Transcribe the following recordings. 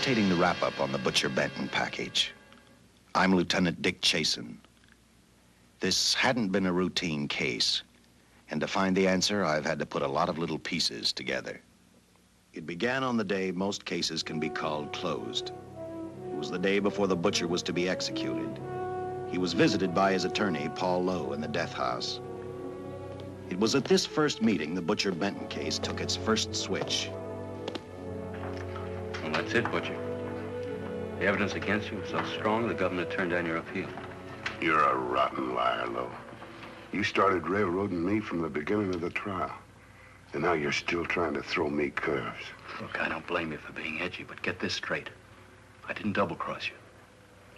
imitating the wrap-up on the Butcher Benton package. I'm Lieutenant Dick Chasen. This hadn't been a routine case, and to find the answer, I've had to put a lot of little pieces together. It began on the day most cases can be called closed. It was the day before the butcher was to be executed. He was visited by his attorney, Paul Lowe, in the death house. It was at this first meeting the Butcher Benton case took its first switch. Well, that's it, Butcher. The evidence against you was so strong, the governor turned down your appeal. You're a rotten liar, Lowe. You started railroading me from the beginning of the trial. And now you're still trying to throw me curves. Look, I don't blame you for being edgy, but get this straight. I didn't double-cross you.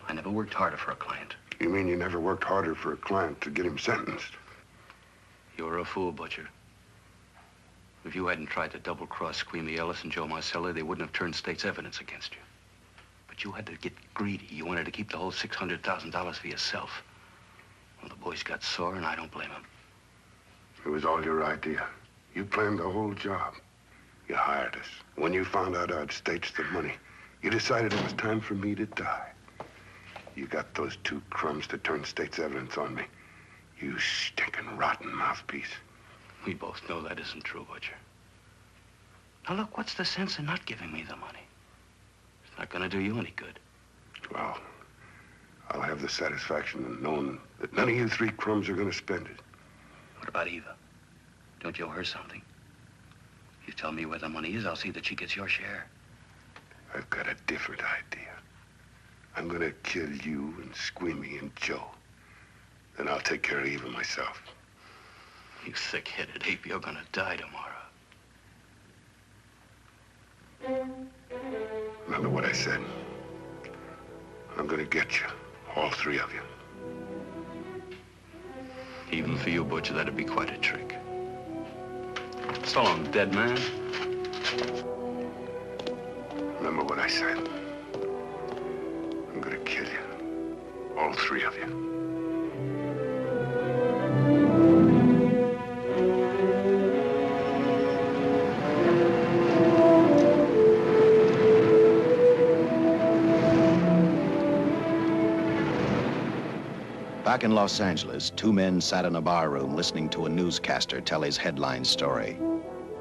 I never worked harder for a client. You mean you never worked harder for a client to get him sentenced? You were a fool, Butcher. If you hadn't tried to double-cross Squeamy Ellis and Joe Marcelli, they wouldn't have turned state's evidence against you. But you had to get greedy. You wanted to keep the whole $600,000 for yourself. Well, the boys got sore, and I don't blame them. It was all your idea. You planned the whole job. You hired us. When you found out I'd staged the money, you decided it was time for me to die. You got those two crumbs to turn state's evidence on me. You stinking rotten mouthpiece. We both know that isn't true, Butcher. Now, look, what's the sense in not giving me the money? It's not gonna do you any good. Well, I'll have the satisfaction of knowing that none of you three crumbs are gonna spend it. What about Eva? Don't you owe her something? You tell me where the money is, I'll see that she gets your share. I've got a different idea. I'm gonna kill you and Squeamy and Joe. Then I'll take care of Eva myself. You thick-headed ape, you're gonna die tomorrow. Remember what I said. I'm gonna get you, all three of you. Even for you, Butcher, that'd be quite a trick. So long, dead man. Remember what I said. I'm gonna kill you, all three of you. Back in Los Angeles, two men sat in a bar room listening to a newscaster tell his headline story.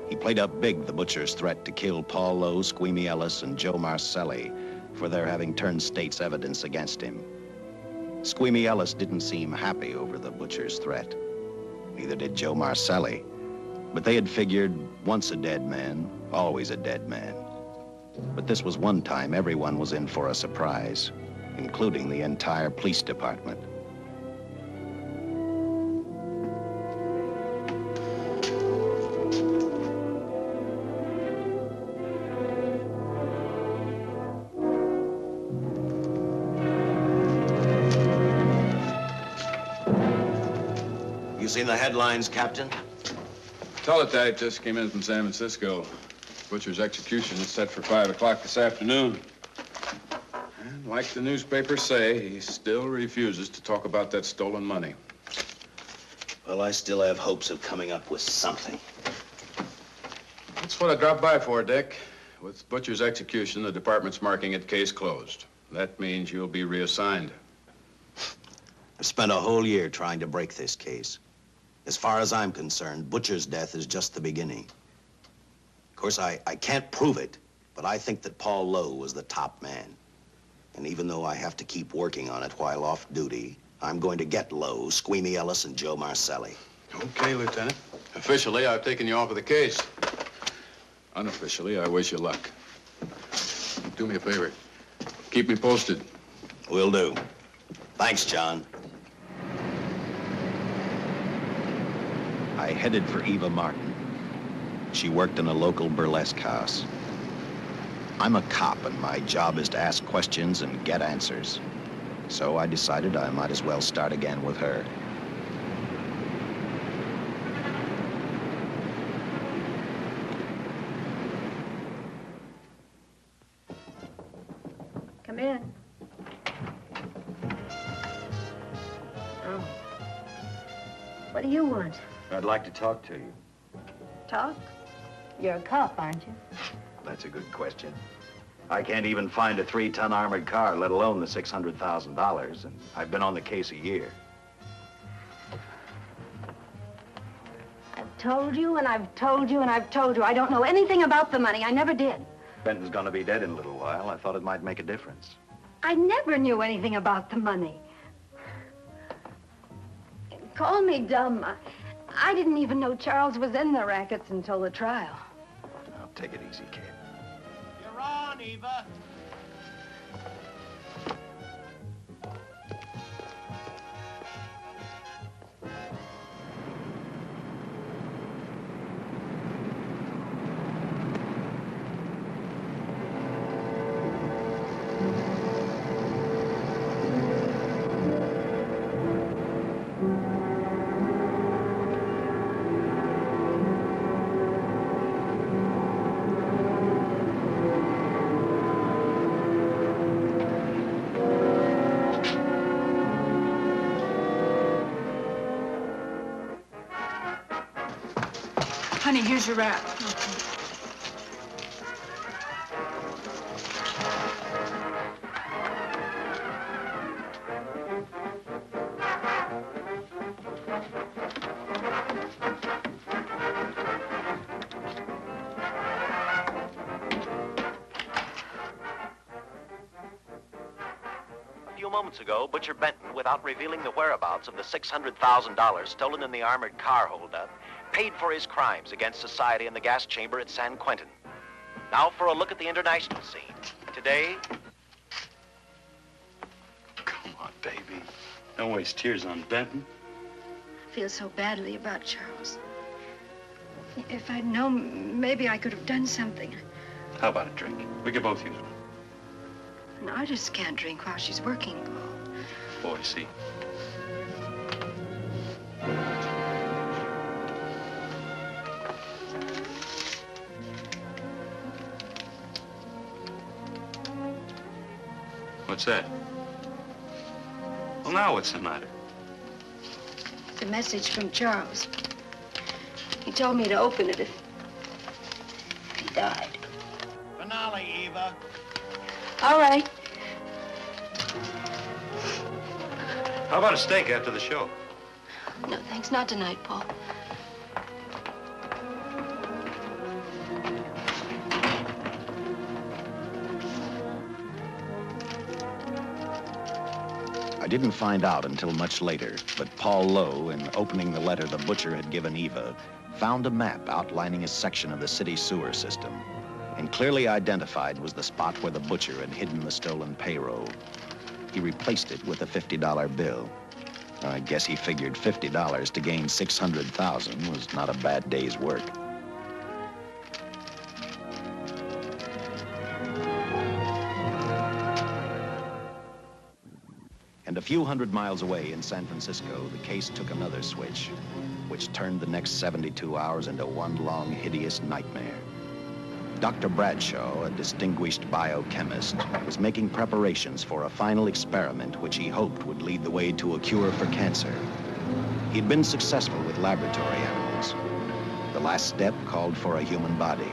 He played up big the butcher's threat to kill Paul Lowe, Squeamy Ellis, and Joe Marcelli for their having turned state's evidence against him. Squeamy Ellis didn't seem happy over the butcher's threat. Neither did Joe Marcelli. But they had figured, once a dead man, always a dead man. But this was one time everyone was in for a surprise, including the entire police department. Seen the headlines, Captain? Teletype just came in from San Francisco. Butcher's execution is set for 5 o'clock this afternoon. And like the newspapers say, he still refuses to talk about that stolen money. Well, I still have hopes of coming up with something. That's what I dropped by for, Dick. With Butcher's execution, the department's marking it case closed. That means you'll be reassigned. I've spent a whole year trying to break this case. As far as I'm concerned, Butcher's death is just the beginning. Of course, I can't prove it, but I think that Paul Lowe was the top man. And even though I have to keep working on it while off duty, I'm going to get Lowe, Squeamy Ellis, and Joe Marcelli. Okay, Lieutenant. Officially, I've taken you off of the case. Unofficially, I wish you luck. Do me a favor. Keep me posted. Will do. Thanks, John. I headed for Eva Martin. She worked in a local burlesque house. I'm a cop, and my job is to ask questions and get answers. So I decided I might as well start again with her. Come in. Oh. What do you want? I'd like to talk to you. Talk? You're a cop, aren't you? That's a good question. I can't even find a 3-ton armored car, let alone the $600,000, and I've been on the case a year. I've told you, and I've told you, and I've told you. I don't know anything about the money. I never did. Benton's gonna be dead in a little while. I thought it might make a difference. I never knew anything about the money. Call me dumb. I didn't even know Charles was in the rackets until the trial. Now, take it easy, kid. You're on, Eva. Honey, here's your wrap. A few moments ago, Butcher Benton, without revealing the whereabouts of the $600,000 stolen in the armored car holdup, paid for his crimes against society in the gas chamber at San Quentin. Now for a look at the international scene. Today... Come on, baby. Don't waste tears on Benton. I feel so badly about Charles. If I'd known, maybe I could have done something. How about a drink? We could both use one. An artist can't drink while she's working, Paul. Boy, see. What's that? Well, now what's the matter? It's a message from Charles. He told me to open it if he died. Finale, Eva. All right. How about a steak after the show? No, thanks. Not tonight, Paul. I didn't find out until much later, but Paul Lowe, in opening the letter the butcher had given Eva, found a map outlining a section of the city sewer system, and clearly identified was the spot where the butcher had hidden the stolen payroll. He replaced it with a $50 bill. I guess he figured $50 to gain $600,000 was not a bad day's work. And a few hundred miles away in San Francisco, the case took another switch, which turned the next 72 hours into one long, hideous nightmare. Dr. Bradshaw, a distinguished biochemist, was making preparations for a final experiment which he hoped would lead the way to a cure for cancer. He'd been successful with laboratory animals. The last step called for a human body.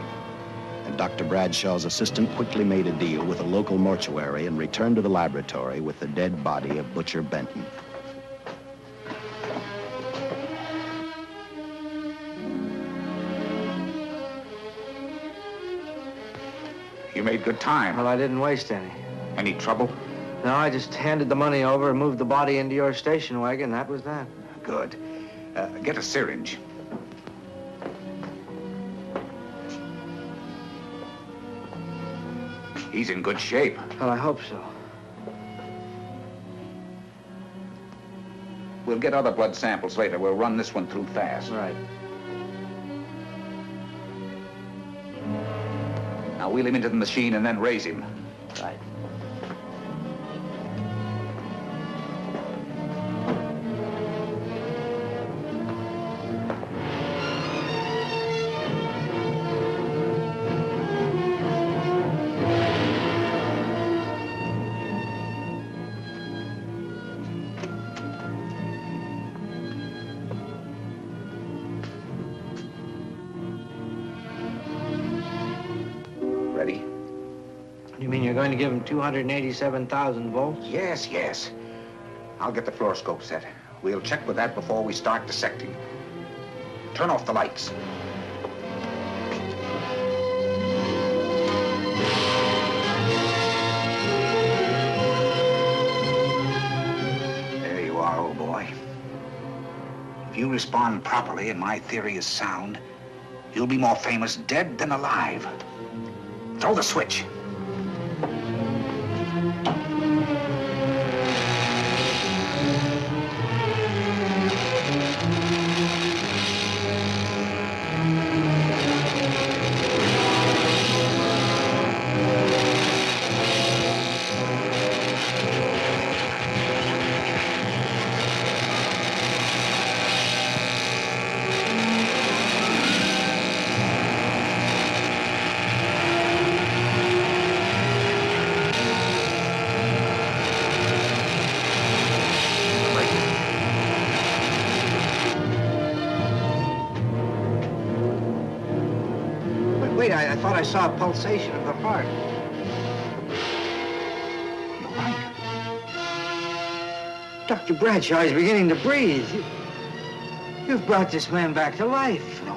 And Dr. Bradshaw's assistant quickly made a deal with a local mortuary and returned to the laboratory with the dead body of Butcher Benton. You made good time. Well, I didn't waste any. Any trouble? No, I just handed the money over and moved the body into your station wagon. That was that. Good. Get a syringe. He's in good shape. Well, I hope so. We'll get other blood samples later. We'll run this one through fast. Right. Now wheel him into the machine and then raise him. Right. Ready? You mean you're going to give him 287,000 volts? Yes, yes. I'll get the fluoroscope set. We'll check with that before we start dissecting. Turn off the lights. There you are, old boy. If you respond properly and my theory is sound, you'll be more famous dead than alive. Throw the switch. Wait, I thought I saw a pulsation of the heart. You're right. Dr. Bradshaw is beginning to breathe. You've brought this man back to life. No.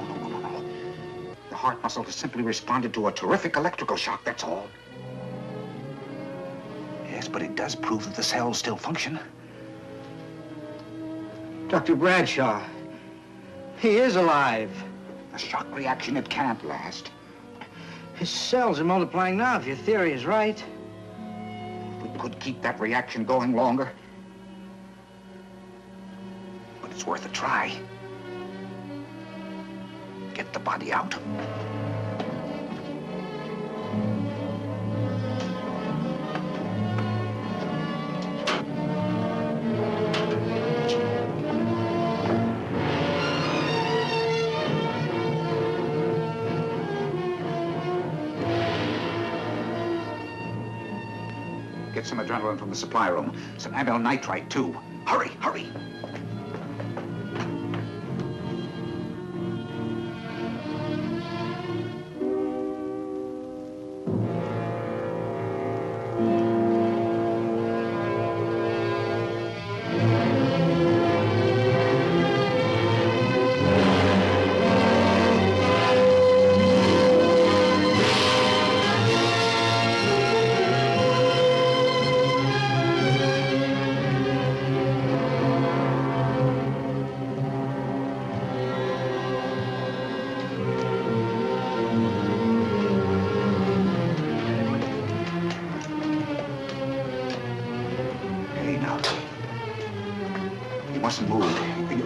The heart muscle has simply responded to a terrific electrical shock, that's all. Yes, but it does prove that the cells still function. Dr. Bradshaw, he is alive. A shock reaction, it can't last. His cells are multiplying now, if your theory is right. If we could keep that reaction going longer. But it's worth a try. Get the body out. Get some adrenaline from the supply room. Some amyl nitrite, too. Hurry, hurry.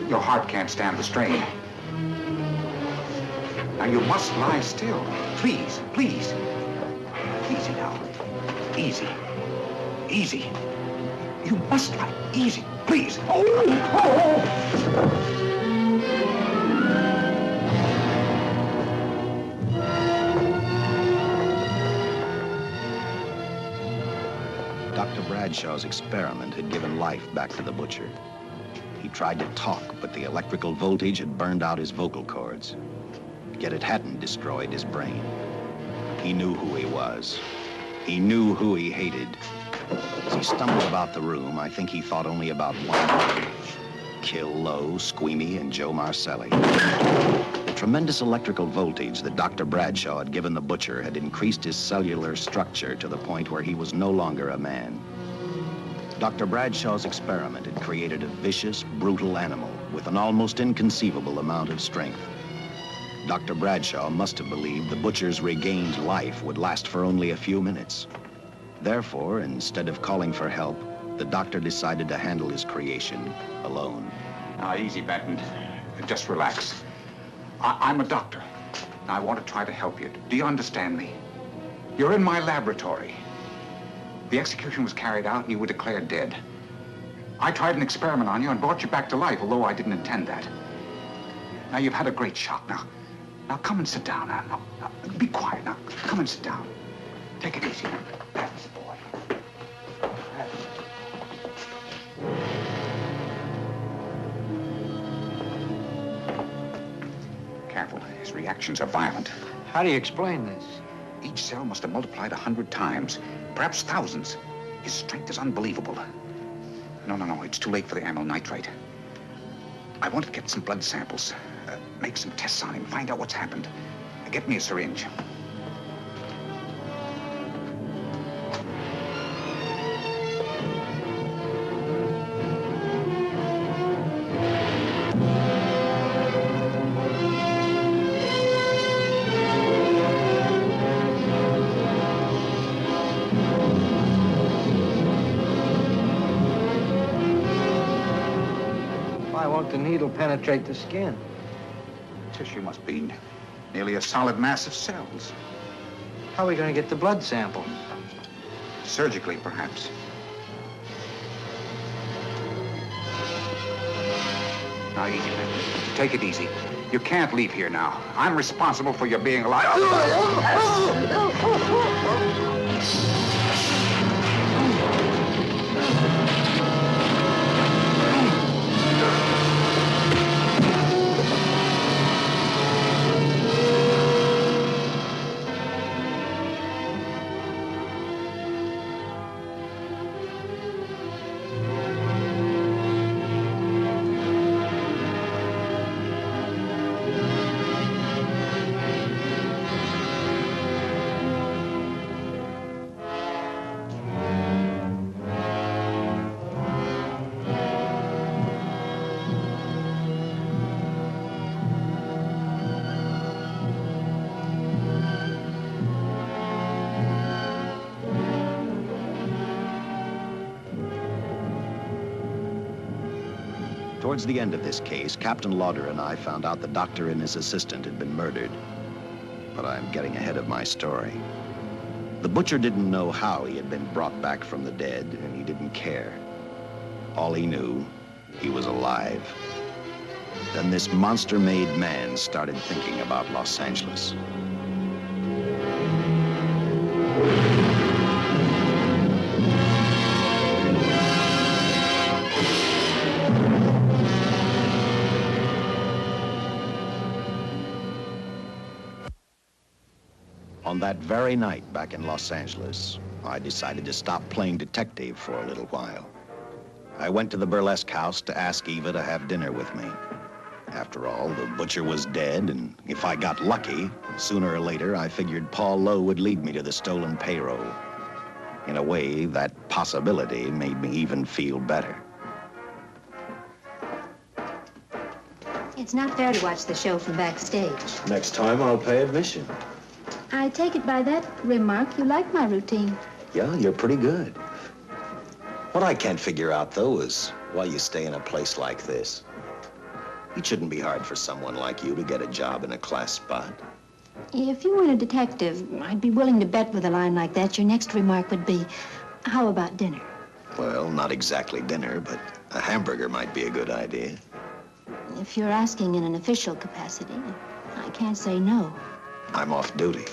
Your heart can't stand the strain. Now, you must lie still. Please, please. Easy now. Easy. Easy. You must lie. Easy, please. Dr. Bradshaw's experiment had given life back to the butcher. He tried to talk, but the electrical voltage had burned out his vocal cords. Yet it hadn't destroyed his brain. He knew who he was. He knew who he hated. As he stumbled about the room, I think he thought only about one: kill Lowe, Squeamy, and Joe Marcelli. The tremendous electrical voltage that Dr. Bradshaw had given the butcher had increased his cellular structure to the point where he was no longer a man. Dr. Bradshaw's experiment had created a vicious, brutal animal with an almost inconceivable amount of strength. Dr. Bradshaw must have believed the butcher's regained life would last for only a few minutes. Therefore, instead of calling for help, the doctor decided to handle his creation alone. Now, easy, Benton. Just relax. I'm a doctor. I want to try to help you. Do you understand me? You're in my laboratory. The execution was carried out and you were declared dead. I tried an experiment on you and brought you back to life, although I didn't intend that. Now, you've had a great shock. Now come and sit down. Now, be quiet. Now, come and sit down. Take it easy. That's the boy. Careful. His reactions are violent. How do you explain this? Each cell must have multiplied 100 times, perhaps thousands. His strength is unbelievable. No, it's too late for the amyl nitrite. I want to get some blood samples, make some tests on him, find out what's happened. Get me a syringe. Why won't the needle penetrate the skin? Tissue must be nearly a solid mass of cells. How are we going to get the blood sample? Surgically, perhaps. Now, easy, man. Take it easy. You can't leave here now. I'm responsible for your being alive. Towards the end of this case, Captain Lauder and I found out the doctor and his assistant had been murdered. But I'm getting ahead of my story. The butcher didn't know how he had been brought back from the dead, and he didn't care. All he knew, he was alive. Then this monster-made man started thinking about Los Angeles. On that very night back in Los Angeles, I decided to stop playing detective for a little while. I went to the burlesque house to ask Eva to have dinner with me. After all, the butcher was dead, and if I got lucky, sooner or later, I figured Paul Lowe would lead me to the stolen payroll. In a way, that possibility made me even feel better. It's not fair to watch the show from backstage. Next time, I'll pay admission. I take it by that remark you like my routine. Yeah, you're pretty good. What I can't figure out, though, is why you stay in a place like this. It shouldn't be hard for someone like you to get a job in a class spot. If you weren't a detective, I'd be willing to bet with a line like that your next remark would be, how about dinner? Well, not exactly dinner, but a hamburger might be a good idea. If you're asking in an official capacity, I can't say no. I'm off duty.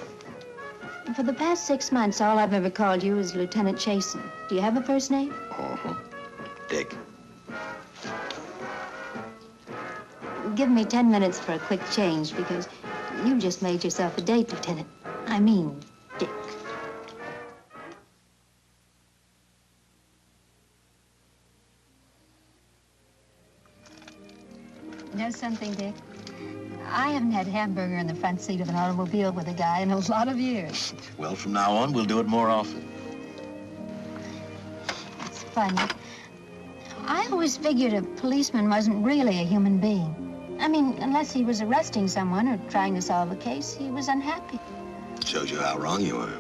For the past 6 months, all I've ever called you is Lieutenant Chasen. Do you have a first name? Uh-huh. Dick. Give me 10 minutes for a quick change, because you just made yourself a date, Lieutenant. I mean, Dick. You know something, Dick? I haven't had hamburger in the front seat of an automobile with a guy in a lot of years. Well, from now on, we'll do it more often. It's funny. I always figured a policeman wasn't really a human being. I mean, unless he was arresting someone or trying to solve a case, he was unhappy. Shows you how wrong you are.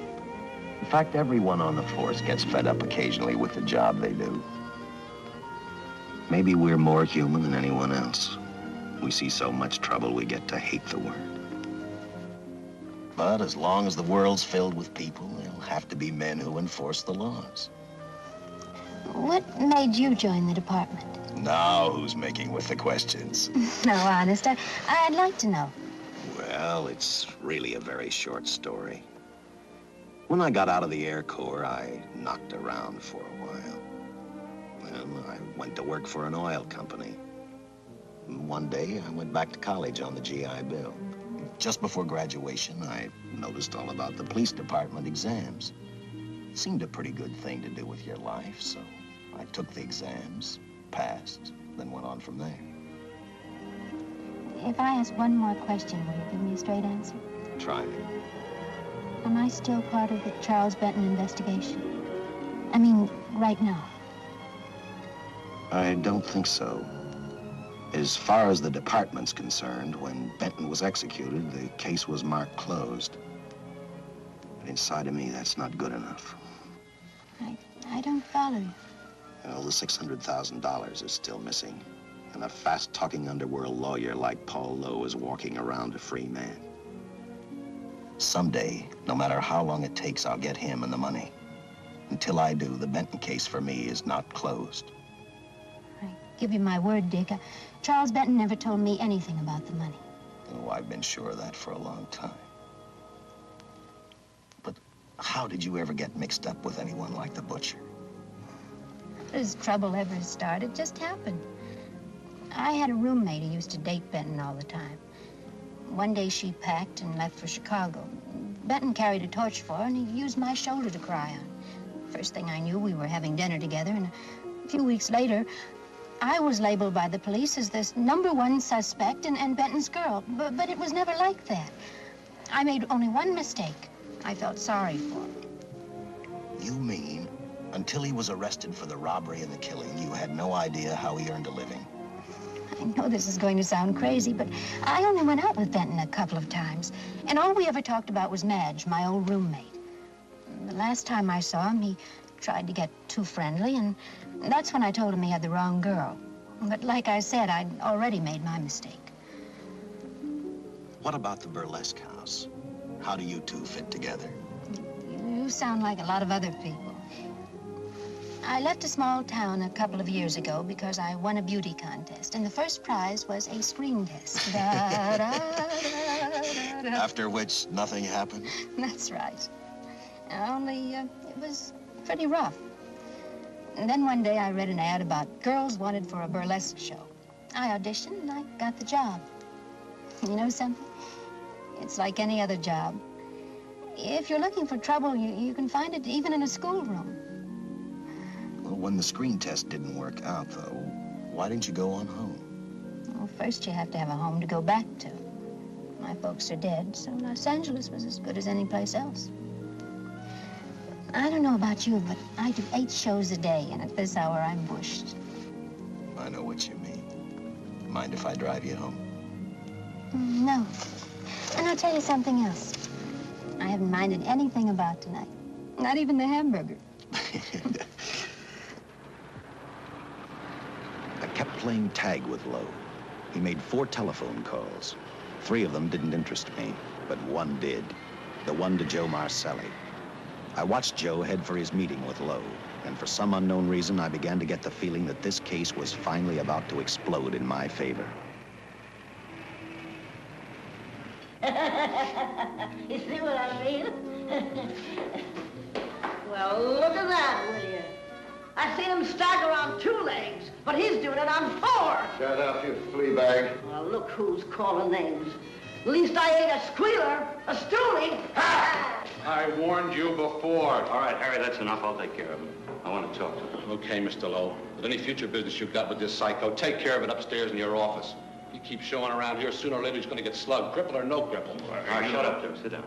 In fact, everyone on the force gets fed up occasionally with the job they do. Maybe we're more human than anyone else. We see so much trouble, we get to hate the word. But as long as the world's filled with people, there'll have to be men who enforce the laws. What made you join the department? Now who's making with the questions? No, honest, I'd like to know. Well, it's really a very short story. When I got out of the Air Corps, I knocked around for a while. Well, I went to work for an oil company. One day, I went back to college on the GI Bill. Just before graduation, I noticed all about the police department exams. Seemed a pretty good thing to do with your life, so I took the exams, passed, then went on from there. If I ask one more question, will you give me a straight answer? Try me. Am I still part of the Charles Benton investigation? I mean, right now. I don't think so. As far as the department's concerned, when Benton was executed, the case was marked closed. But inside of me, that's not good enough. I don't follow you. Well, the $600,000 is still missing. And a fast-talking underworld lawyer like Paul Lowe is walking around a free man. Someday, no matter how long it takes, I'll get him and the money. Until I do, the Benton case for me is not closed. I give you my word, Dick. Charles Benton never told me anything about the money. Oh, I've been sure of that for a long time. But how did you ever get mixed up with anyone like the butcher? As trouble ever started, just happened. I had a roommate who used to date Benton all the time. One day she packed and left for Chicago. Benton carried a torch for her, and he used my shoulder to cry on. First thing I knew, we were having dinner together, and a few weeks later, I was labeled by the police as this #1 suspect and Benton's girl. But it was never like that. I made only one mistake. I felt sorry for him. You mean, until he was arrested for the robbery and the killing, you had no idea how he earned a living? I know this is going to sound crazy, but I only went out with Benton a couple of times. And all we ever talked about was Madge, my old roommate. The last time I saw him, he tried to get too friendly, and that's when I told him he had the wrong girl. But like I said, I'd already made my mistake. What about the burlesque house? How do you two fit together? You sound like a lot of other people. I left a small town a couple of years ago because I won a beauty contest, and the first prize was a screen test. Da, da, da, da. After which, nothing happened? That's right. Only, it was pretty rough. And then one day I read an ad about girls wanted for a burlesque show. I auditioned and I got the job. You know something? It's like any other job. If you're looking for trouble, you can find it even in a schoolroom. Well, when the screen test didn't work out, though, why didn't you go on home? Well, first you have to have a home to go back to. My folks are dead, so Los Angeles was as good as any place else. I don't know about you, but I do 8 shows a day, and at this hour, I'm bushed. I know what you mean. Mind if I drive you home? No. And I'll tell you something else. I haven't minded anything about tonight. Not even the hamburger. I kept playing tag with Lowe. He made 4 telephone calls. 3 of them didn't interest me, but one did. The one to Joe Marcelli. I watched Joe head for his meeting with Lowe, and for some unknown reason, I began to get the feeling that this case was finally about to explode in my favor. You see what I mean? Well, look at that, will you? I seen him stagger on 2 legs, but he's doing it on 4. Shut up, you flea bag. Well, look who's calling names. At least I ain't a squealer, a stoolie. Ha! I warned you before. All right, Harry, that's enough. I'll take care of him. I want to talk to him. Okay, Mr. Lowe. With any future business you've got with this psycho, take care of it upstairs in your office. If he keeps showing around here, sooner or later he's going to get slugged, cripple or no cripple. All right, shut up, Joe. Sit down.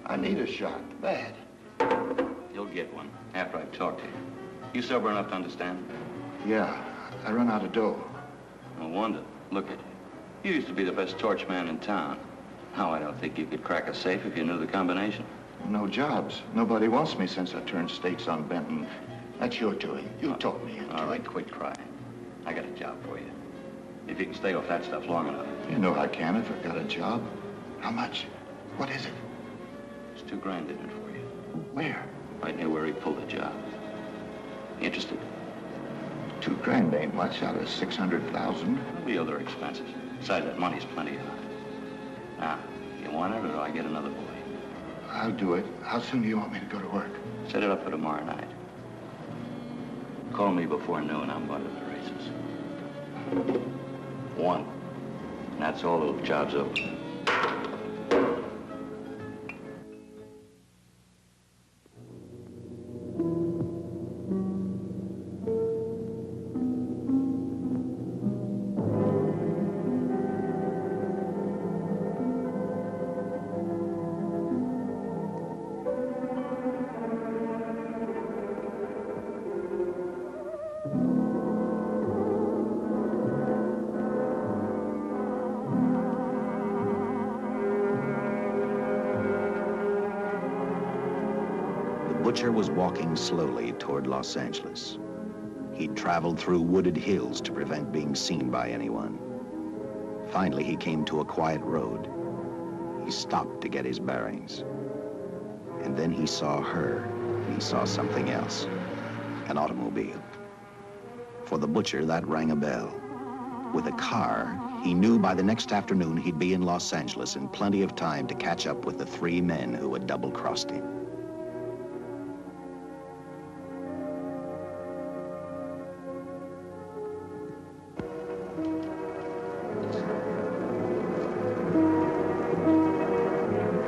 I need a shot, bad. You'll get one after I've talked to you. You sober enough to understand? Yeah, I run out of dough. No wonder. Look at you. You used to be the best torch man in town. Now I don't think you could crack a safe if you knew the combination. No jobs. Nobody wants me since I turned stakes on Benton. That's your doing. You told me. All right, quit crying. I got a job for you. If you can stay off that stuff long enough. You know I can if I've got a job. How much? What is it? There's $2 grand in it for you. Where? Right near where he pulled the job. Interested? $2 grand ain't much out of 600,000. There'll be other expenses. Besides, that money's plenty of it. Now, you want it or do I get another boy? I'll do it. How soon do you want me to go to work? Set it up for tomorrow night. Call me before noon. I'm going to the races. 1. And that's all. The job's over. The butcher was walking slowly toward Los Angeles. He'd traveled through wooded hills to prevent being seen by anyone. Finally, he came to a quiet road. He stopped to get his bearings. And then he saw her, and he saw something else, an automobile. For the butcher, that rang a bell. With a car, he knew by the next afternoon he'd be in Los Angeles in plenty of time to catch up with the 3 men who had double-crossed him.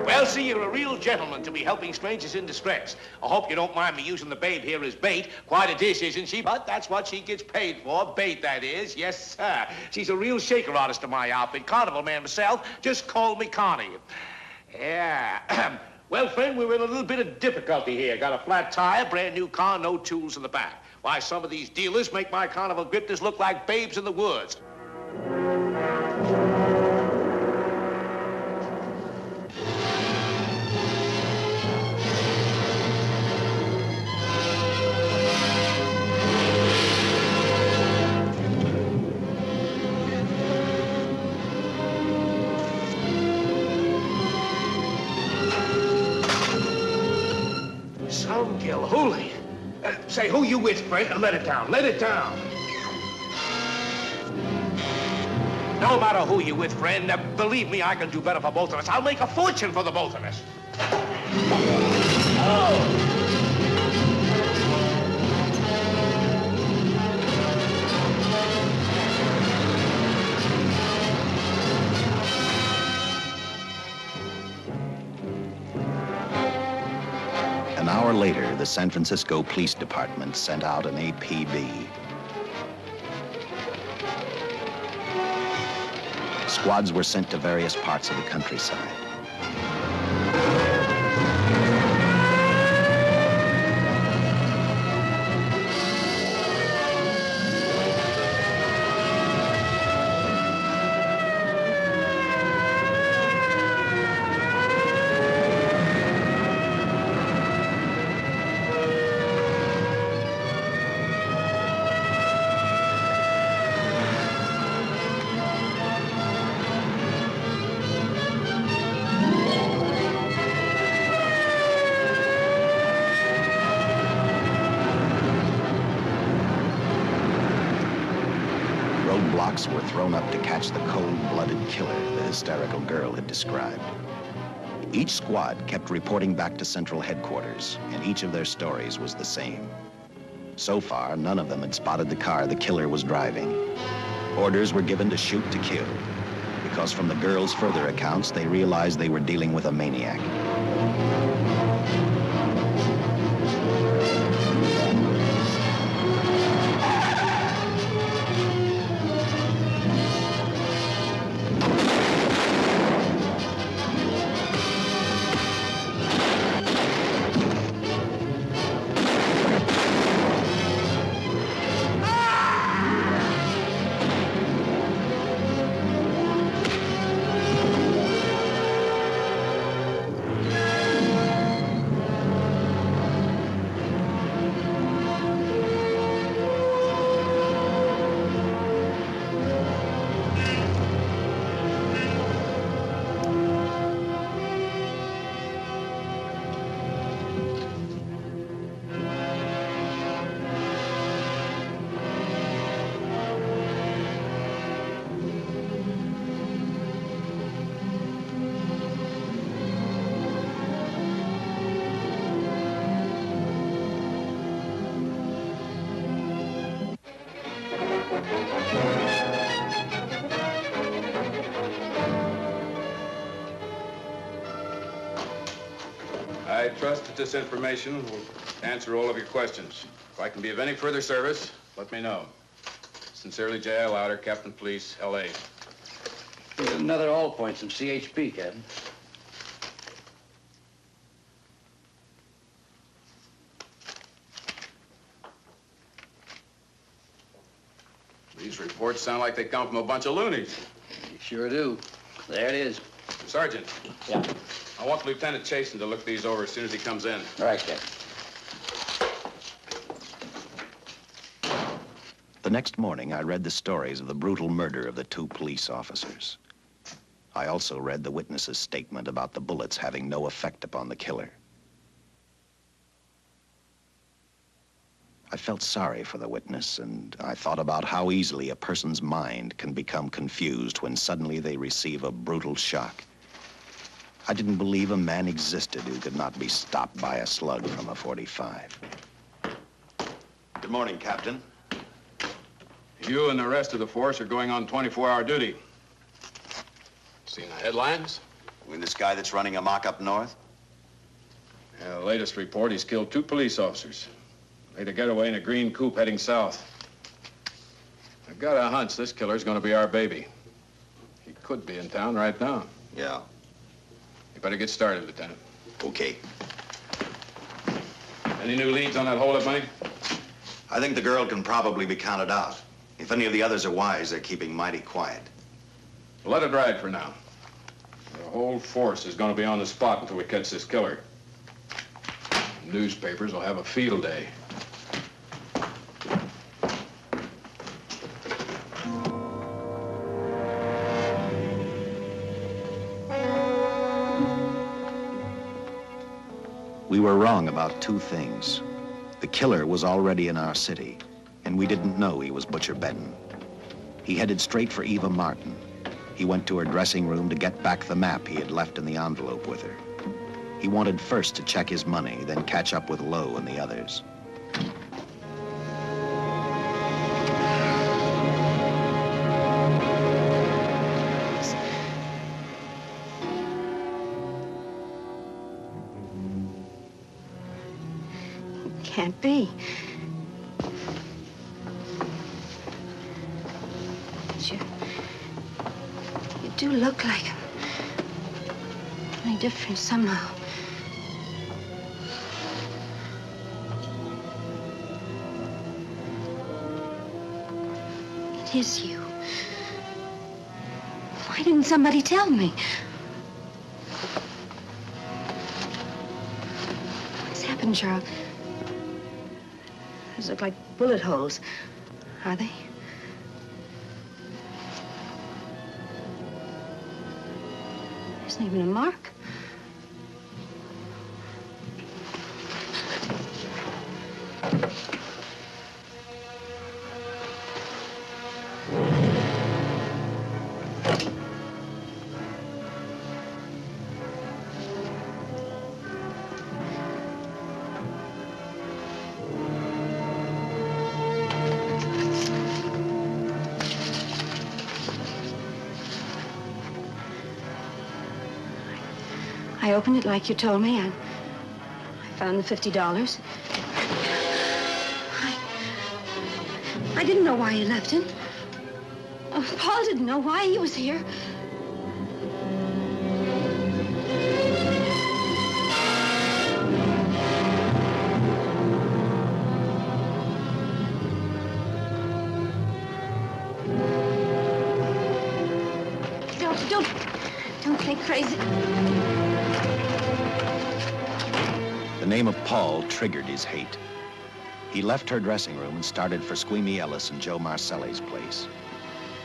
Well, see, you're a real gentleman to be helping strangers in distress. I hope you don't mind me using the babe here as bait. Quite a dish, isn't she? But that's what she gets paid for. Bait, that is. Yes, sir. She's a real shaker artist of my outfit. Carnival man myself. Just call me Connie. Yeah. Well, friend, we're in a little bit of difficulty here. Got a flat tire, brand new car, no tools in the back. Why, some of these dealers make my carnival grifters look like babes in the woods. Holy. Say, who you with, friend? Let it down. Let it down. No matter who you with, friend, believe me, I can do better for both of us. I'll make a fortune for the both of us. Oh! An hour later, the San Francisco Police Department sent out an APB. Squads were sent to various parts of the countryside. Roadblocks were thrown up to catch the cold-blooded killer the hysterical girl had described. Each squad kept reporting back to Central Headquarters, and each of their stories was the same. So far, none of them had spotted the car the killer was driving. Orders were given to shoot to kill, because from the girls' further accounts, they realized they were dealing with a maniac. I trust that this information will answer all of your questions. If I can be of any further service, let me know. Sincerely, J.I. Louder, Captain Police, L.A. Here's another all points from CHP, Captain. These reports sound like they come from a bunch of loonies. You sure do. There it is. Sergeant. Yeah. I want Lieutenant Chasen to look these over as soon as he comes in. All right, Captain. The next morning, I read the stories of the brutal murder of the 2 police officers. I also read the witness's statement about the bullets having no effect upon the killer. I felt sorry for the witness, and I thought about how easily a person's mind can become confused when suddenly they receive a brutal shock. I didn't believe a man existed who could not be stopped by a slug from a .45. Good morning, Captain. You and the rest of the force are going on 24-hour duty. Seen the headlines? You mean this guy that's running amok up north? Yeah, the latest report, he's killed 2 police officers. Made a getaway in a green coupe heading south. I've got a hunch this killer's gonna be our baby. He could be in town right now. Yeah. You better get started, Lieutenant. Okay. Any new leads on that holdup money? I think the girl can probably be counted out. If any of the others are wise, they're keeping mighty quiet. Well, let it ride for now. The whole force is gonna be on the spot until we catch this killer. Newspapers will have a field day. We were wrong about 2 things. The killer was already in our city, and we didn't know he was Butcher Benton. He headed straight for Eva Martin. He went to her dressing room to get back the map he had left in the envelope with her. He wanted first to check his money, then catch up with Lowe and the others. Can't be. But you do look like him. Only different somehow. It is you. Why didn't somebody tell me? What's happened, Charles? Those look like bullet holes. Are they? There isn't even a mark. I opened it like you told me, and I found the $50. I didn't know why you left him. Paul didn't know why he was here. Don't think crazy. The name of Paul triggered his hate. He left her dressing room and started for Squeamy Ellis and Joe Marcelli's place.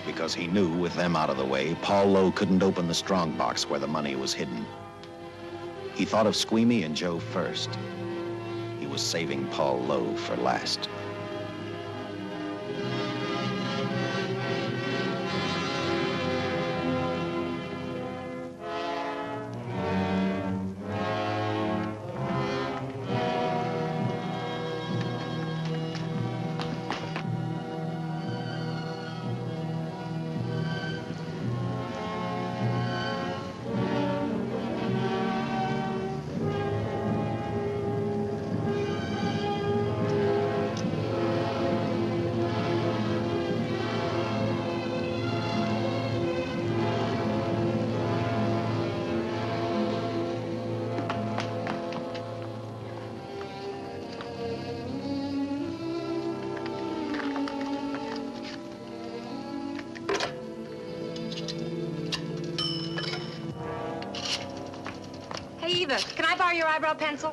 Because he knew, with them out of the way, Paul Lowe couldn't open the strongbox where the money was hidden. He thought of Squeamy and Joe first. He was saving Paul Lowe for last. Hey, Eva, can I borrow your eyebrow pencil?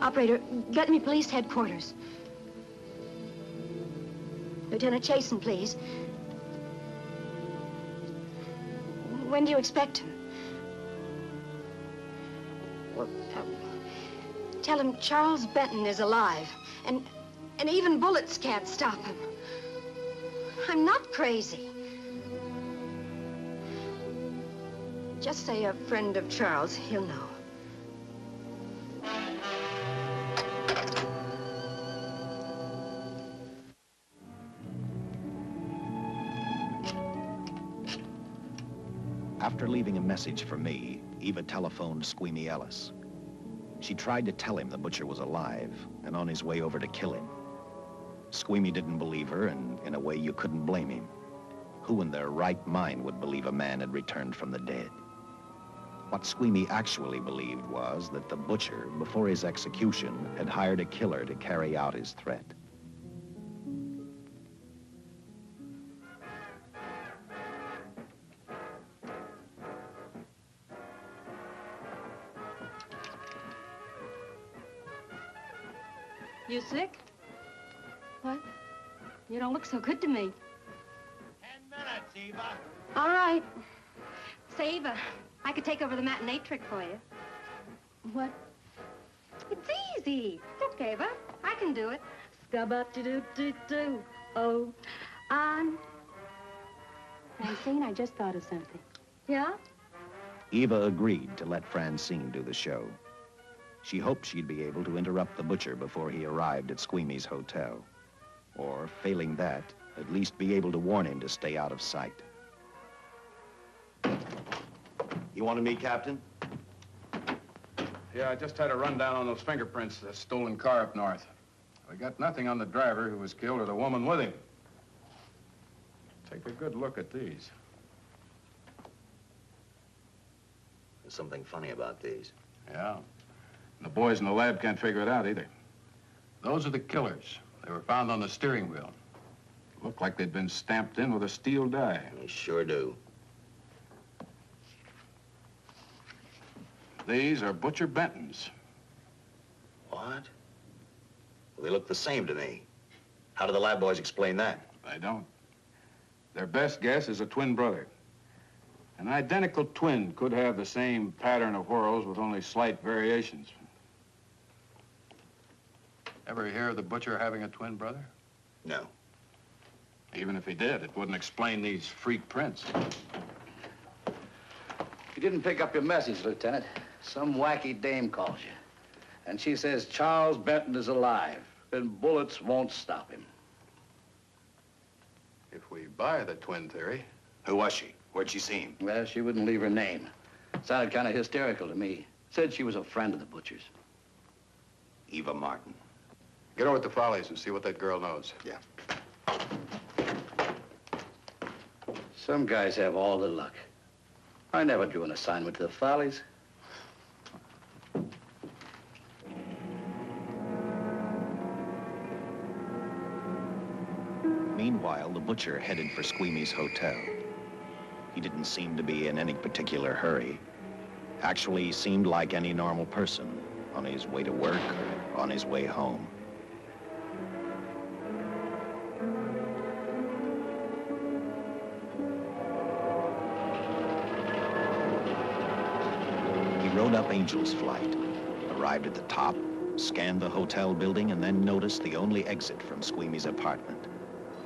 Operator, get me police headquarters. Lieutenant Chasen, please. When do you expect him? Well, tell him Charles Benton is alive, and even bullets can't stop him. I'm not crazy. Just say a friend of Charles. He'll know. After leaving a message for me, Eva telephoned Squeamy Ellis. She tried to tell him the butcher was alive and on his way over to kill him. Squeamy didn't believe her, and in a way you couldn't blame him. Who in their right mind would believe a man had returned from the dead? What Squeamy actually believed was that the butcher, before his execution, had hired a killer to carry out his threat. You sick? What? You don't look so good to me. 10 minutes, Eva. All right. Say, Eva, I could take over the matinee trick for you. What? It's easy. Look, Eva, I can do it. Scabba-doo-doo-doo-doo. Oh, Francine, I just thought of something. Yeah? Eva agreed to let Francine do the show. She hoped she'd be able to interrupt the butcher before he arrived at Squeamy's hotel. Or, failing that, at least be able to warn him to stay out of sight. You wanted me, Captain? Yeah, I just had a rundown on those fingerprints of the stolen car up north. We got nothing on the driver who was killed or the woman with him. Take a good look at these. There's something funny about these. Yeah. And the boys in the lab can't figure it out either. Those are the killers. They were found on the steering wheel. Looked like they'd been stamped in with a steel die. They sure do. These are Butcher Benton's. What? Well, they look the same to me. How do the lab boys explain that? They don't. Their best guess is a twin brother. An identical twin could have the same pattern of whorls with only slight variations. Ever hear of the butcher having a twin brother? No. Even if he did, it wouldn't explain these freak prints. You didn't pick up your message, Lieutenant. Some wacky dame calls you. And she says Charles Benton is alive, and bullets won't stop him. If we buy the twin theory... Who was she? Where'd she see him? Well, she wouldn't leave her name. Sounded kind of hysterical to me. Said she was a friend of the butcher's. Eva Martin. Get over at the Follies and see what that girl knows. Yeah. Some guys have all the luck. I never drew an assignment to the Follies. Meanwhile, the butcher headed for Squeamy's hotel. He didn't seem to be in any particular hurry. Actually, he seemed like any normal person, on his way to work or on his way home. He rode up Angel's Flight, arrived at the top, scanned the hotel building, and then noticed the only exit from Squeamy's apartment,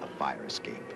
a fire escape.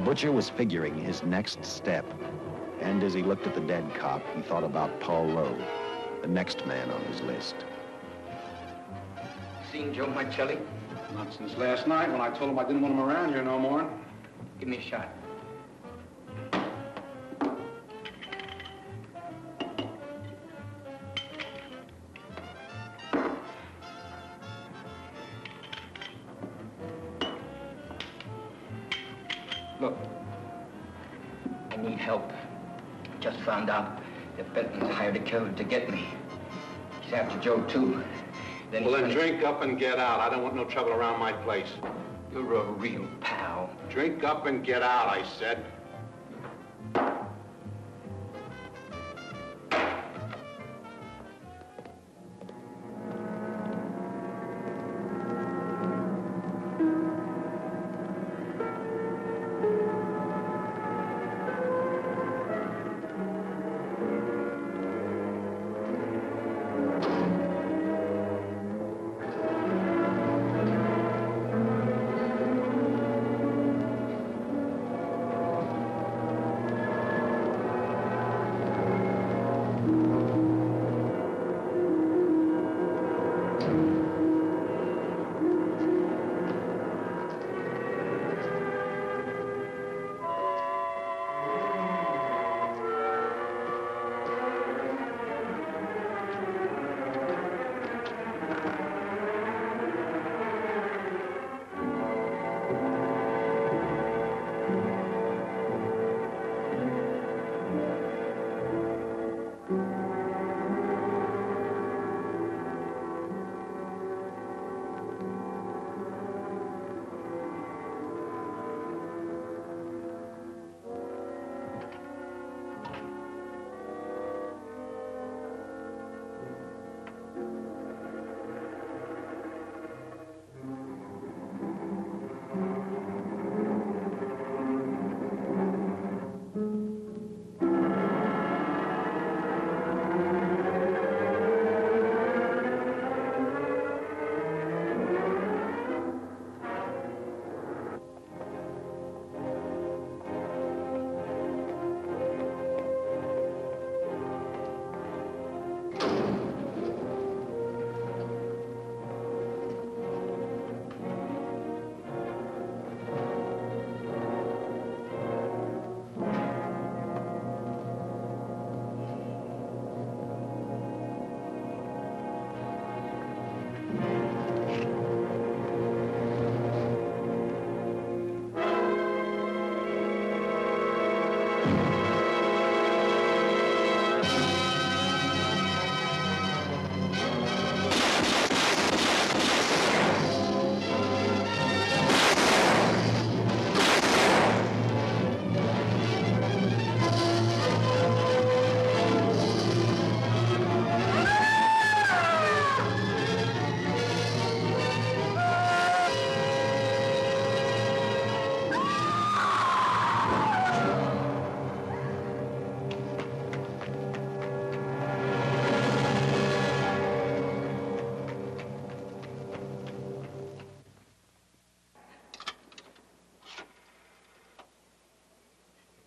Butcher was figuring his next step. And as he looked at the dead cop, he thought about Paul Lowe, the next man on his list. Seen Joe Marcelli? Not since last night when I told him I didn't want him around here no more. Give me a shot. Look, I need help. Just found out that Benton's hired a killer to get me. He's after Joe, too. Well, then drink up and get out. I don't want no trouble around my place. You're a real pal. Drink up and get out, I said.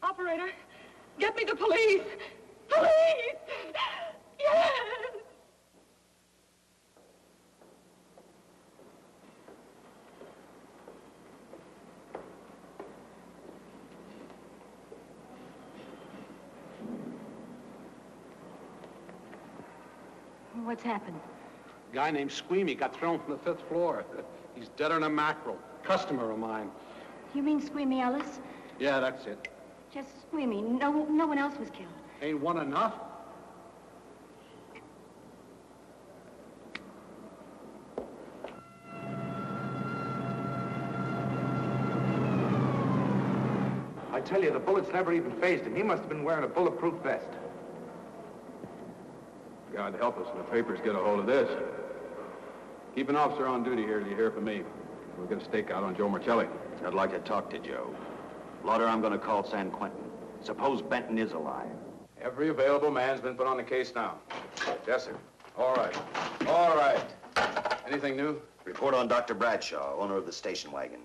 Operator, get me the police! Police! Yes! What's happened? A guy named Squeamy got thrown from the 5th floor. He's deader than a mackerel. Customer of mine. You mean Squeamy Ellis? Yeah, that's it. Just Squeamy. No one else was killed. Ain't one enough? I tell you, the bullets never even phased him. He must have been wearing a bulletproof vest. God help us when the papers get a hold of this. Keep an officer on duty here till you hear from me. We'll get a stakeout on Joe Marcelli. I'd like to talk to Joe. Lauder, I'm going to call San Quentin. Suppose Benton is alive. Every available man's been put on the case now. Yes, sir. All right. All right. Anything new? Report on Dr. Bradshaw, owner of the station wagon.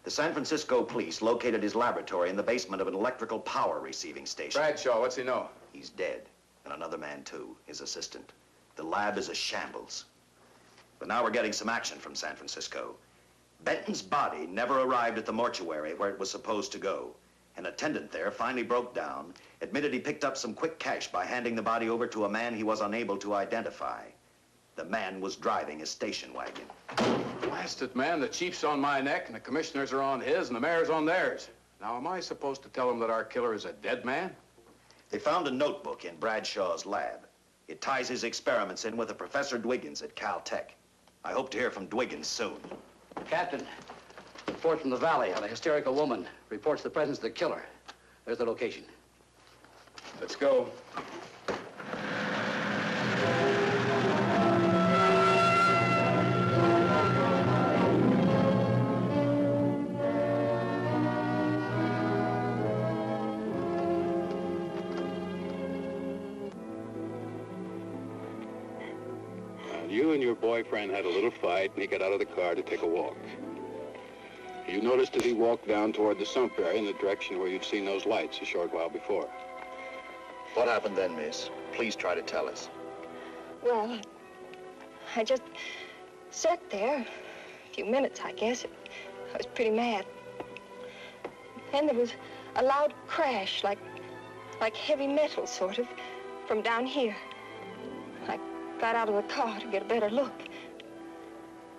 The San Francisco police located his laboratory in the basement of an electrical power receiving station. Bradshaw, what's he know? He's dead. And another man, too, his assistant. The lab is a shambles. But now we're getting some action from San Francisco. Benton's body never arrived at the mortuary where it was supposed to go. An attendant there finally broke down, admitted he picked up some quick cash by handing the body over to a man he was unable to identify. The man was driving a station wagon. Blast it, man. The chief's on my neck, and the commissioners are on his, and the mayor's on theirs. Now, am I supposed to tell them that our killer is a dead man? They found a notebook in Bradshaw's lab. It ties his experiments in with a Professor Dwiggins at Caltech. I hope to hear from Dwiggins soon. Captain, report from the valley on a hysterical woman. Reports the presence of the killer. There's the location. Let's go. You and your boyfriend had a little fight, and he got out of the car to take a walk. You noticed that he walked down toward the sump area in the direction where you'd seen those lights a short while before. What happened then, miss? Please try to tell us. Well, I just sat there a few minutes, I guess. I was pretty mad. Then there was a loud crash, like heavy metal, sort of, from down here. I got out of the car to get a better look.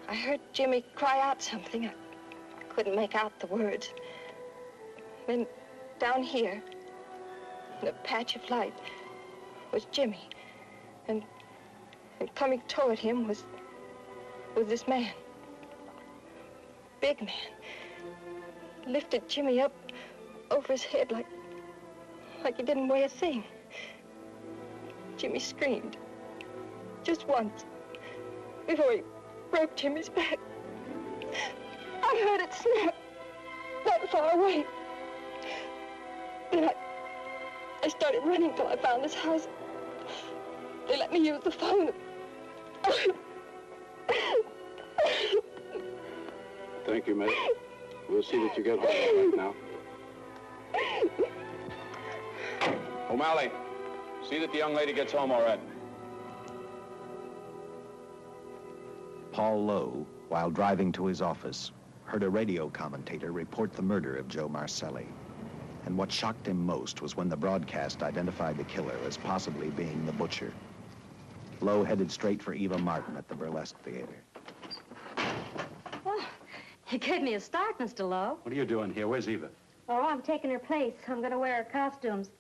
I heard Jimmy cry out something. I couldn't make out the words. Then down here, in a patch of light, was Jimmy. And coming toward him was this man. Big man. Lifted Jimmy up over his head like he didn't weigh a thing. Jimmy screamed. Just once, before he broke Jimmy's back. I heard it snap, not far away. Then I started running till I found this house. They let me use the phone. Thank you, mate. We'll see that you get home all right now. O'Malley, see that the young lady gets home all right. Paul Lowe, while driving to his office, heard a radio commentator report the murder of Joe Marcelli. And what shocked him most was when the broadcast identified the killer as possibly being the butcher. Lowe headed straight for Eva Martin at the Burlesque Theater. Oh, you gave me a start, Mr. Lowe. What are you doing here? Where's Eva? Oh, I'm taking her place. I'm going to wear her costumes.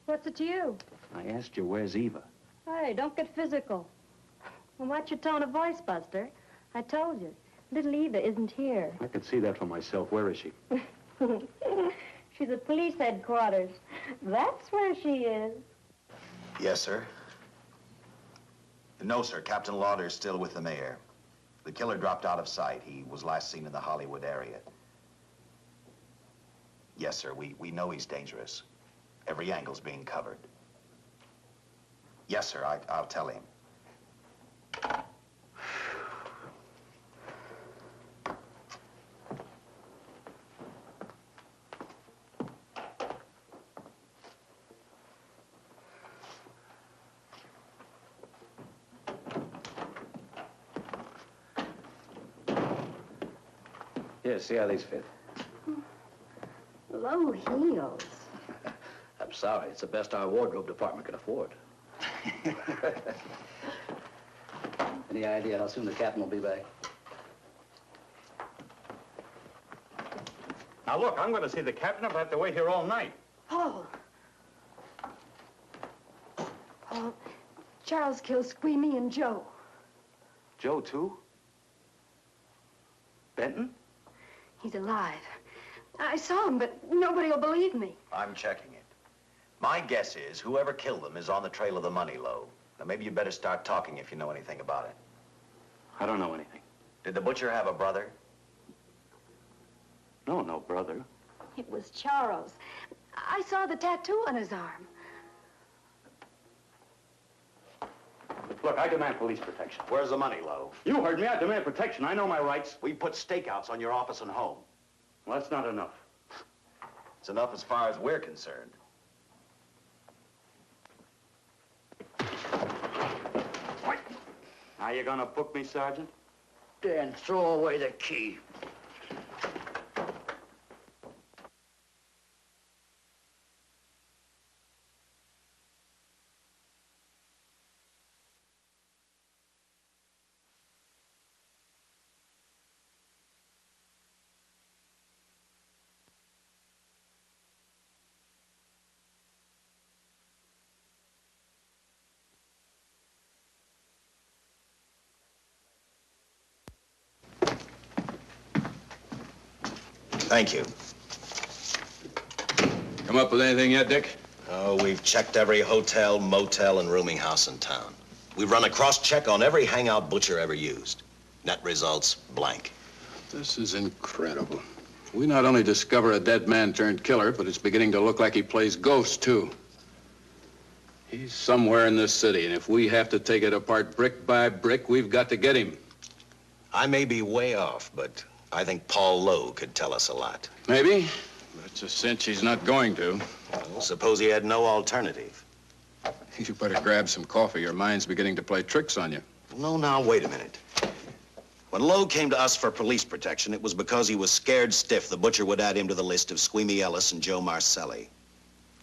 What's it to you? I asked you, where's Eva? Hey, don't get physical. Well, watch your tone of voice, Buster. I told you. Little Eva isn't here. I could see that for myself. Where is she? She's at police headquarters. That's where she is. Yes, sir. No, sir. Captain Lauder's still with the mayor. The killer dropped out of sight. He was last seen in the Hollywood area. Yes, sir. We know he's dangerous. Every angle's being covered. Yes, sir. I'll tell him. Here, see how these fit. Low heels. I'm sorry. It's the best our wardrobe department can afford. Any idea how soon the captain will be back? Now, look, I'm going to see the captain. I'll have to wait here all night. Paul. Paul, Charles killed Squeamy and Joe. Joe, too? Benton? He's alive. I saw him, but nobody will believe me. I'm checking it. My guess is whoever killed them is on the trail of the money, Lowe. Now, maybe you better start talking if you know anything about it. I don't know anything. Did the butcher have a brother? No, no brother. It was Charles. I saw the tattoo on his arm. Look, I demand police protection. Where's the money, Lowe? You heard me. I demand protection. I know my rights. We put stakeouts on your office and home. Well, that's not enough. It's enough as far as we're concerned. Now you gonna book me, Sergeant? Then throw away the key. Thank you. Come up with anything yet, Dick? Oh, we've checked every hotel, motel, and rooming house in town. We've run a cross-check on every hangout Butcher ever used. Net results, blank. This is incredible. We not only discover a dead man turned killer, but it's beginning to look like he plays ghosts, too. He's somewhere in this city, and if we have to take it apart brick by brick, we've got to get him. I may be way off, but I think Paul Lowe could tell us a lot. Maybe. But it's a cinch he's not going to. Well, suppose he had no alternative. You better grab some coffee. Your mind's beginning to play tricks on you. No, now, wait a minute. When Lowe came to us for police protection, it was because he was scared stiff the Butcher would add him to the list of Squeamy Ellis and Joe Marcelli.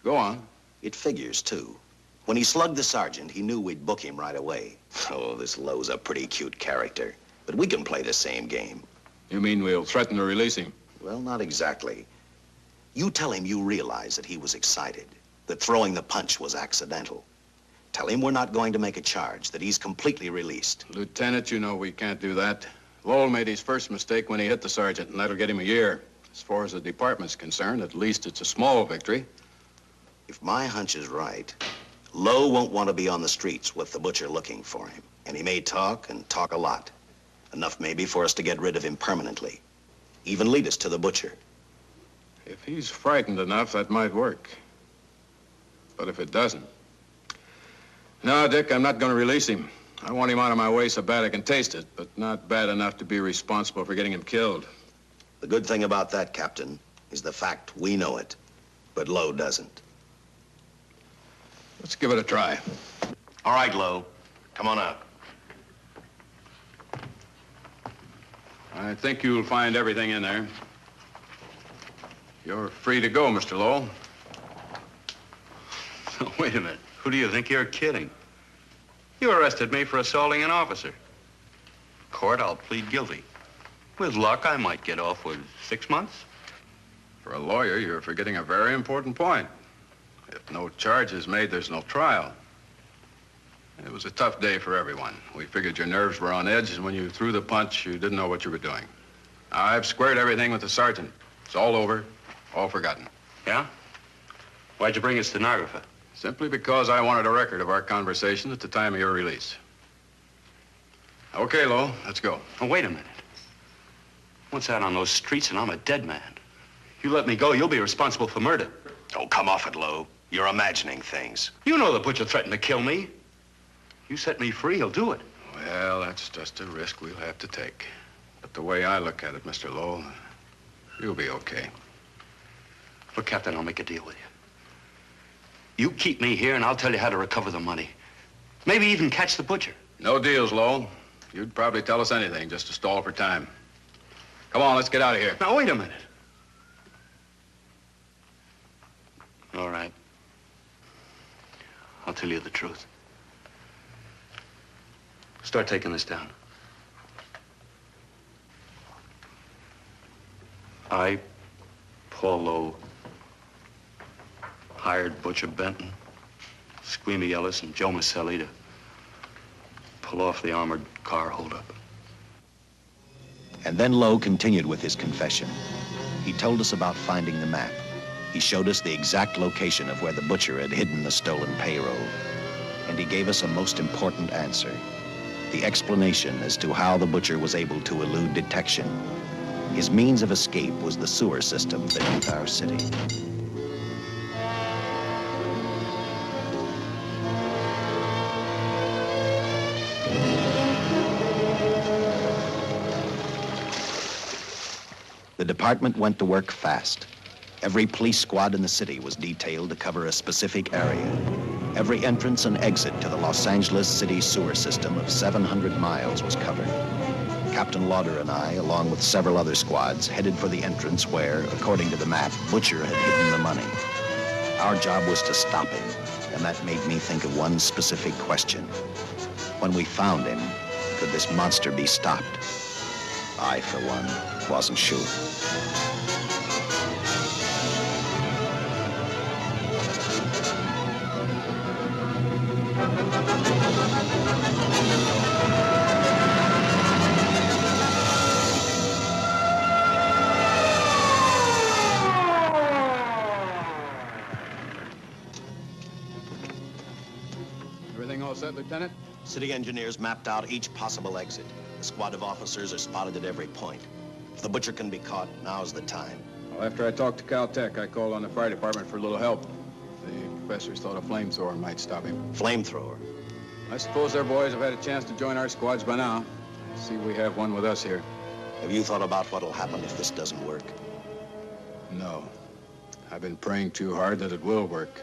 Go on. It figures, too. When he slugged the sergeant, he knew we'd book him right away. Oh, this Lowe's a pretty cute character. But we can play the same game. You mean we'll threaten to release him? Well, not exactly. You tell him you realize that he was excited, that throwing the punch was accidental. Tell him we're not going to make a charge, that he's completely released. Lieutenant, you know we can't do that. Lowell made his first mistake when he hit the sergeant, and that'll get him a year. As far as the department's concerned, at least it's a small victory. If my hunch is right, Lowe won't want to be on the streets with the Butcher looking for him. And he may talk, and talk a lot. Enough maybe for us to get rid of him permanently. Even lead us to the Butcher. If he's frightened enough, that might work. But if it doesn't... No, Dick, I'm not going to release him. I want him out of my way so bad I can taste it, but not bad enough to be responsible for getting him killed. The good thing about that, Captain, is the fact we know it, but Lowe doesn't. Let's give it a try. All right, Lowe. Come on out. I think you'll find everything in there. You're free to go, Mr. Lowell. Wait a minute. Who do you think you're kidding? You arrested me for assaulting an officer. Court, I'll plead guilty. With luck, I might get off with 6 months. For a lawyer, you're forgetting a very important point. If no charge is made, there's no trial. It was a tough day for everyone. We figured your nerves were on edge, and when you threw the punch, you didn't know what you were doing. I've squared everything with the sergeant. It's all over, all forgotten. Yeah? Why'd you bring a stenographer? Simply because I wanted a record of our conversation at the time of your release. Okay, Lowell, let's go. Oh, wait a minute. Once out on those streets and I'm a dead man. You let me go, you'll be responsible for murder. Oh, come off it, Lowe. You're imagining things. You know the Butcher threatened to kill me. You set me free, he'll do it. Well, that's just a risk we'll have to take. But the way I look at it, Mr. Lowell, you'll be okay. Look, Captain, I'll make a deal with you. You keep me here, and I'll tell you how to recover the money. Maybe even catch the Butcher. No deals, Lowell. You'd probably tell us anything just to stall for time. Come on, let's get out of here. Now, wait a minute. All right. I'll tell you the truth. Start taking this down. I, Paul Lowe, hired Butcher Benton, Squeamy Ellis, and Joe Marcelli to pull off the armored car holdup. And then Lowe continued with his confession. He told us about finding the map. He showed us the exact location of where the Butcher had hidden the stolen payroll. And he gave us a most important answer. The explanation as to how the Butcher was able to elude detection. His means of escape was the sewer system beneath our city. The department went to work fast. Every police squad in the city was detailed to cover a specific area. Every entrance and exit to the Los Angeles city sewer system of 700 miles was covered. Captain Lauder and I, along with several other squads, headed for the entrance where, according to the map, Butcher had hidden the money. Our job was to stop him, and that made me think of one specific question. When we found him, could this monster be stopped? I, for one, wasn't sure. Everything all set, Lieutenant? City engineers mapped out each possible exit. A squad of officers are spotted at every point. If the Butcher can be caught, now's the time. Well, after I talked to Caltech, I called on the fire department for a little help. The professors thought a flamethrower might stop him. Flamethrower? I suppose their boys have had a chance to join our squads by now. I see we have one with us here. Have you thought about what'll happen if this doesn't work? No. I've been praying too hard that it will work.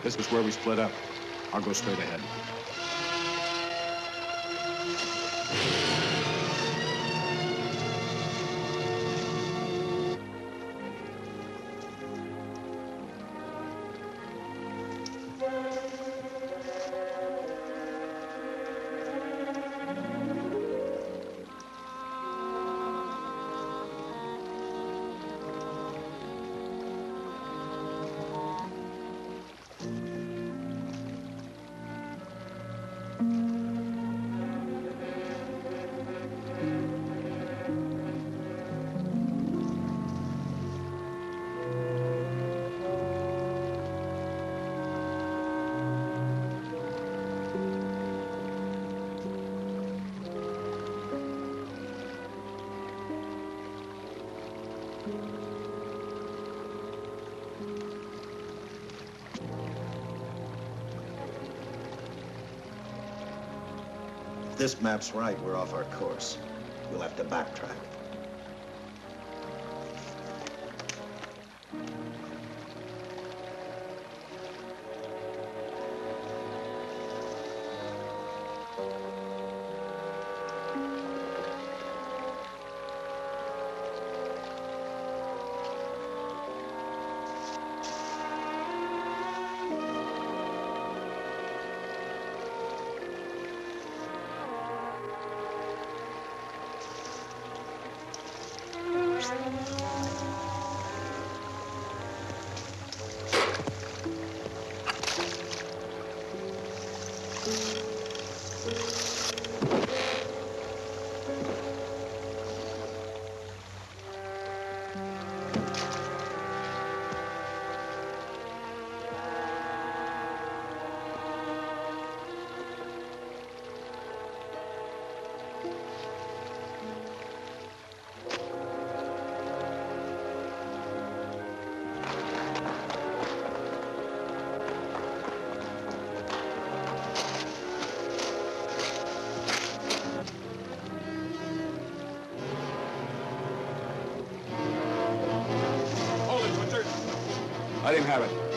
This is where we split up. I'll go straight ahead. If this map's right, we're off our course. We'll have to backtrack. Let him have it.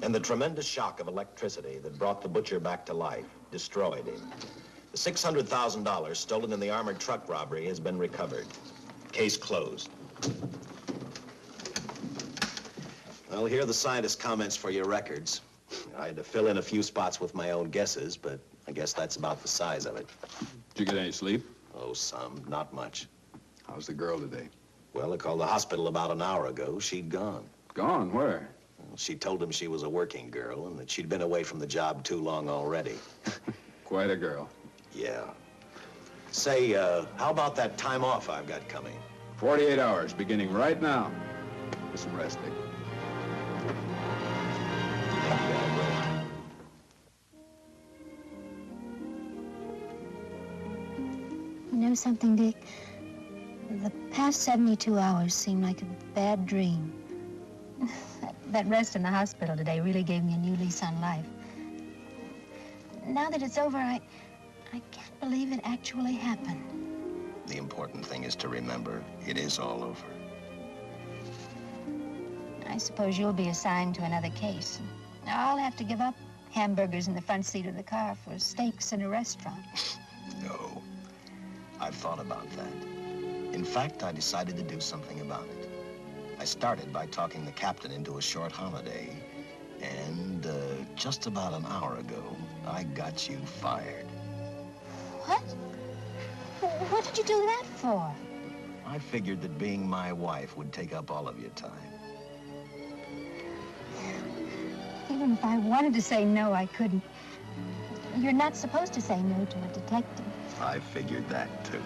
And the tremendous shock of electricity that brought the butcher back to life destroyed him. The $600,000 stolen in the armored truck robbery has been recovered. Case closed. Well, here are the scientist's comments for your records. I had to fill in a few spots with my own guesses, but I guess that's about the size of it. Did you get any sleep? Oh, some. Not much. How's the girl today? Well, I called the hospital about an hour ago. She'd gone. Gone? Where? Well, she told him she was a working girl and that she'd been away from the job too long already. Quite a girl. Yeah. Say, how about that time off I've got coming? 48 hours, beginning right now. Get some rest, Dick. know something, Dick? The past 72 hours seem like a bad dream. That rest in the hospital today really gave me a new lease on life. Now that it's over, I can't believe it actually happened. The important thing is to remember it is all over. I suppose you'll be assigned to another case. I'll have to give up hamburgers in the front seat of the car for steaks in a restaurant. No, I've thought about that. In fact, I decided to do something about it. I started by talking the captain into a short holiday, and just about an hour ago, I got you fired. What? What did you do that for? I figured that being my wife would take up all of your time. Even if I wanted to say no, I couldn't. You're not supposed to say no to a detective. I figured that, too.